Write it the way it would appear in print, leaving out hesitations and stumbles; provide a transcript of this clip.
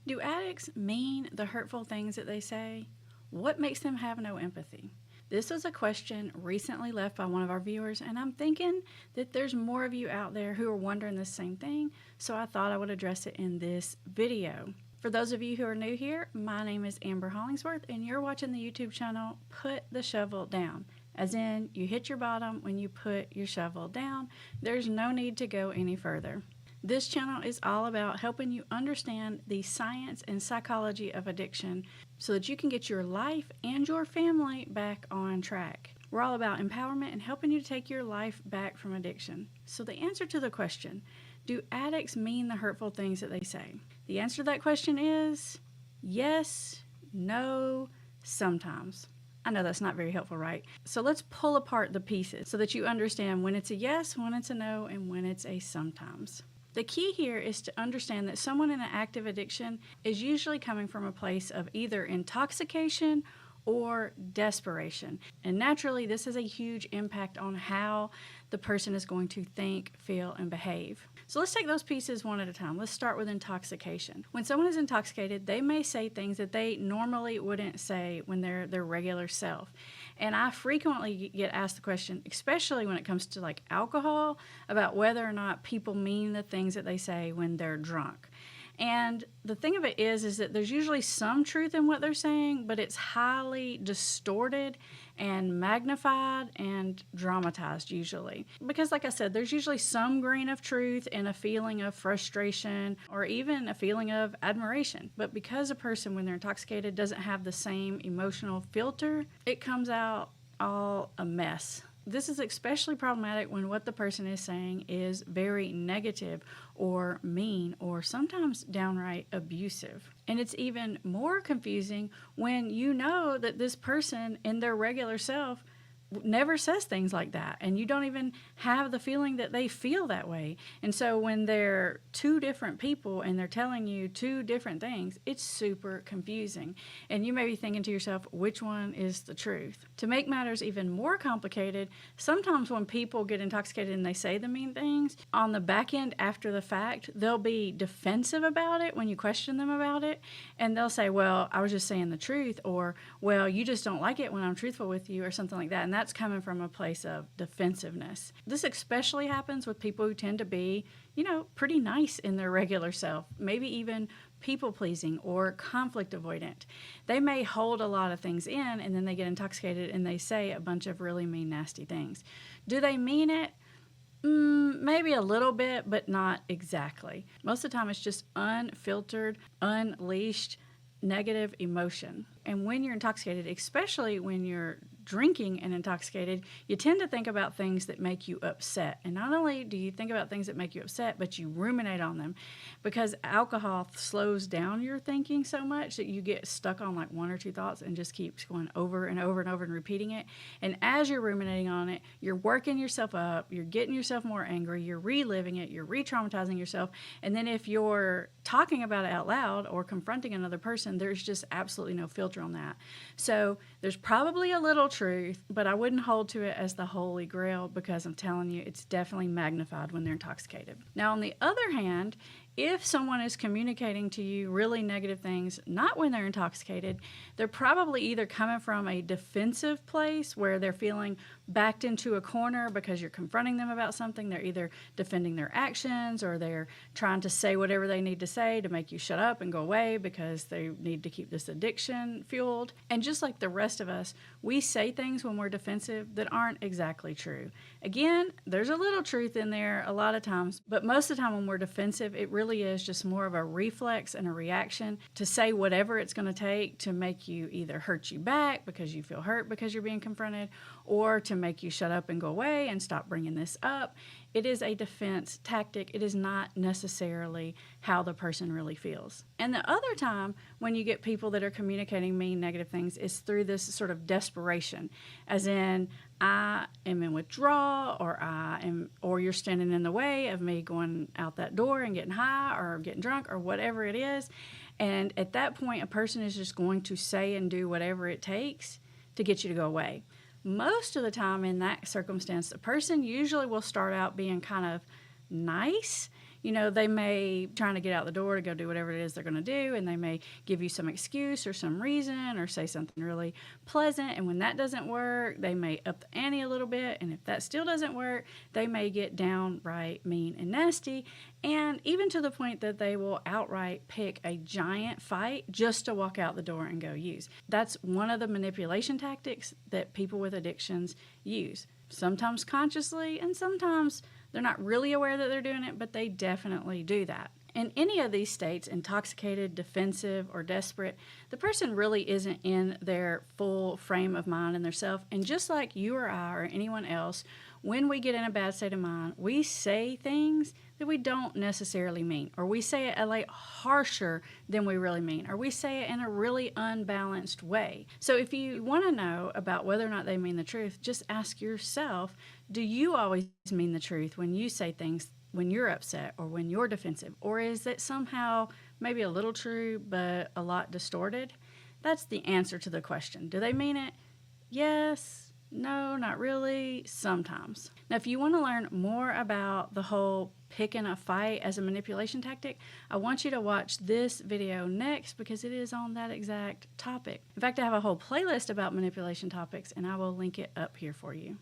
Do addicts mean the hurtful things that they say? What makes them have no empathy? This was a question recently left by one of our viewers, and I'm thinking that there's more of you out there who are wondering the same thing, so I thought I would address it in this video. For those of you who are new here, my name is Amber Hollingsworth, and you're watching the YouTube channel Put the Shovel Down. As in, you hit your bottom when you put your shovel down. There's no need to go any further. This channel is all about helping you understand the science and psychology of addiction so that you can get your life and your family back on track. We're all about empowerment and helping you to take your life back from addiction. So the answer to the question, do addicts mean the hurtful things that they say? The answer to that question is yes, no, sometimes. I know that's not very helpful, right? So let's pull apart the pieces so that you understand when it's a yes, when it's a no, and when it's a sometimes. The key here is to understand that someone in an active addiction is usually coming from a place of either intoxication or desperation. And naturally, this has a huge impact on how the person is going to think, feel, and behave. So let's take those pieces one at a time. Let's start with intoxication. When someone is intoxicated, they may say things that they normally wouldn't say when they're their regular self. And I frequently get asked the question, especially when it comes to like alcohol, about whether or not people mean the things that they say when they're drunk. And the thing of it is that there's usually some truth in what they're saying, but it's highly distorted and magnified and dramatized usually. Because like I said, there's usually some grain of truth and a feeling of frustration or even a feeling of admiration. But because a person, when they're intoxicated, doesn't have the same emotional filter, it comes out all a mess. This is especially problematic when what the person is saying is very negative or mean or sometimes downright abusive. And it's even more confusing when you know that this person in their regular self never says things like that, and you don't even have the feeling that they feel that way. And so when they're two different people and they're telling you two different things, it's super confusing. And you may be thinking to yourself, which one is the truth? To make matters even more complicated, sometimes when people get intoxicated and they say the mean things, on the back end after the fact, they'll be defensive about it when you question them about it, and they'll say, well, I was just saying the truth, or, well, you just don't like it when I'm truthful with you, or something like that. And that's coming from a place of defensiveness. This especially happens with people who tend to be, pretty nice in their regular self, maybe even people-pleasing or conflict avoidant. They may hold a lot of things in, and then they get intoxicated and they say a bunch of really mean, nasty things. Do they mean it? Maybe a little bit, but not exactly. Most of the time it's just unfiltered, unleashed, negative emotion. And when you're intoxicated, especially when you're drinking and intoxicated, you tend to think about things that make you upset. And not only do you think about things that make you upset, but you ruminate on them, because alcohol slows down your thinking so much that you get stuck on like one or two thoughts and just keeps going over and over and over and repeating it. And as you're ruminating on it, you're working yourself up, you're getting yourself more angry, you're reliving it, you're re-traumatizing yourself. And then if you're talking about it out loud or confronting another person, there's just absolutely no filter on that. So there's probably a little truth, but I wouldn't hold to it as the holy grail, because I'm telling you, it's definitely magnified when they're intoxicated. Now, on the other hand, if someone is communicating to you really negative things, not when they're intoxicated, they're probably either coming from a defensive place where they're feeling backed into a corner because you're confronting them about something. They're either defending their actions, or they're trying to say whatever they need to say to make you shut up and go away because they need to keep this addiction fueled. And just like the rest of us, we say things when we're defensive that aren't exactly true. Again, there's a little truth in there a lot of times, but most of the time when we're defensive, it really is just more of a reflex and a reaction to say whatever it's going to take to make you either hurt you back because you feel hurt because you're being confronted, or to make you shut up and go away and stop bringing this up. It is a defense tactic. It is not necessarily how the person really feels. And the other time when you get people that are communicating mean, negative things is through this sort of desperation, as in, I am in withdrawal, or you're standing in the way of me going out that door and getting high or getting drunk or whatever it is. And at that point, a person is just going to say and do whatever it takes to get you to go away. Most of the time in that circumstance, the person usually will start out being kind of nice, You know, they may trying to get out the door to go do whatever it is they're going to do, and they may give you some excuse or some reason or say something really pleasant. And when that doesn't work, they may up the ante a little bit. And if that still doesn't work, they may get downright mean and nasty, and even to the point that they will outright pick a giant fight just to walk out the door and go use. That's one of the manipulation tactics that people with addictions use. Sometimes consciously, and sometimes they're not really aware that they're doing it, but they definitely do that. In any of these states, intoxicated, defensive, or desperate, the person really isn't in their full frame of mind and their self. And just like you or I or anyone else, when we get in a bad state of mind, we say things that we don't necessarily mean, or we say it a lot harsher than we really mean, or we say it in a really unbalanced way. So if you want to know about whether or not they mean the truth, just ask yourself, do you always mean the truth when you say things when you're upset or when you're defensive? Or is it somehow maybe a little true but a lot distorted? That's the answer to the question. Do they mean it? Yes. No, not really. Sometimes. Now, if you want to learn more about the whole picking a fight as a manipulation tactic, I want you to watch this video next because it is on that exact topic. In fact, I have a whole playlist about manipulation topics, and I will link it up here for you.